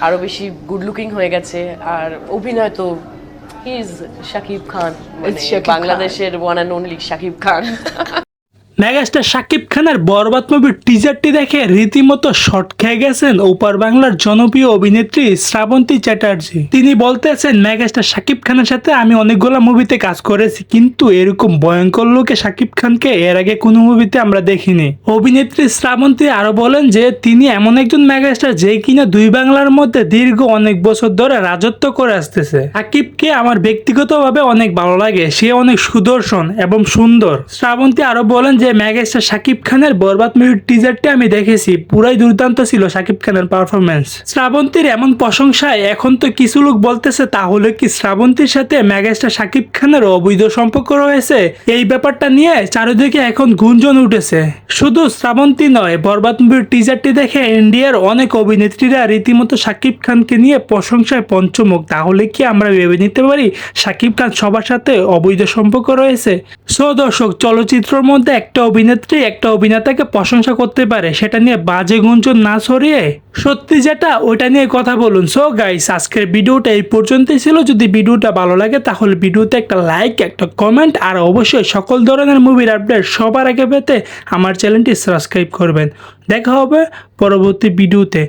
আরো বেশি good looking হয়ে গেছে। আর অভিনয় তো হি ইজ শাকিব খান, মানে শাকিব খান। বাংলাদেশের one and only Shakib Khan. Megastar Shakib খানের বরবাদ মুভির টিজারটি দেখে রীতিমতো শট খেয়ে গেছেন ওপার বাংলার জনপ্রিয় অভিনেত্রী শ্রাবন্তী চ্যাটার্জি। তিনি বলতেছেন, মেগাস্টার শাকিব খানের সাথে আমি অনেকগুলো মুভিতে কাজ করেছি, কিন্তু এরকম ভয়ঙ্কর লোকে শাকিব খানকে এর আগে কোনো মুভিতে আমরা দেখিনি। অভিনেত্রী শ্রাবন্তী আরো বলেন যে তিনি এমন একজন মেগাস্টার যে কিনা দুই বাংলার মধ্যে দীর্ঘ অনেক বছর ধরে রাজত্ব করে আসতেছে। শাকিবকে আমার ব্যক্তিগতভাবে অনেক ভালো লাগে, সে অনেক সুদর্শন এবং সুন্দর। শ্রাবন্তী আরো বলেন যে মেগাস্টার শাকিব খানের বরবাদ মুভির টিজারটি আমি দেখেছি, পুরাই দুর্দান্ত ছিল শাকিব খানের পারফরমেন্স। শ্রাবন্তীর এমন প্রশংসায় এখন তো কিছু লোক বলতেছে তাহলে কি শ্রাবন্তীর সাথে মেগাস্টার শাকিব খানের অবৈধ সম্পর্ক রয়েছে? এই ব্যাপারটা নিয়ে চারিদিকে এখন গুঞ্জন উঠেছে। শুধু শ্রাবন্তী নয়, বরবাদ মুভির টিজারটি দেখে ইন্ডিয়ার অনেক অভিনেত্রীরা রীতিমতো শাকিব খানকে নিয়ে প্রশংসায় পঞ্চমুখ। তাহলে কি আমরা ভেবে নিতে পারি শাকিব খান সবার সাথে অবৈধ সম্পর্ক রয়েছে? সো দর্শক, চলচ্চিত্রের মধ্যে একটা অভিনেত্রী একটা অভিনেতাকে প্রশংসা করতে পারে, সেটা নিয়ে বাজে গুঞ্জন না ছড়িয়ে সত্যি যেটা ওইটা নিয়ে কথা বলুন। সো গাইস, আজকের ভিডিওটা এই পর্যন্তই ছিল। যদি ভিডিওটা ভালো লাগে তাহলে ভিডিওতে একটা লাইক, একটা কমেন্ট আর অবশ্যই সকল ধরনের মুভির আপডেট সবার আগে পেতে আমার চ্যানেলটি সাবস্ক্রাইব করবেন। দেখা হবে পরবর্তী ভিডিওতে।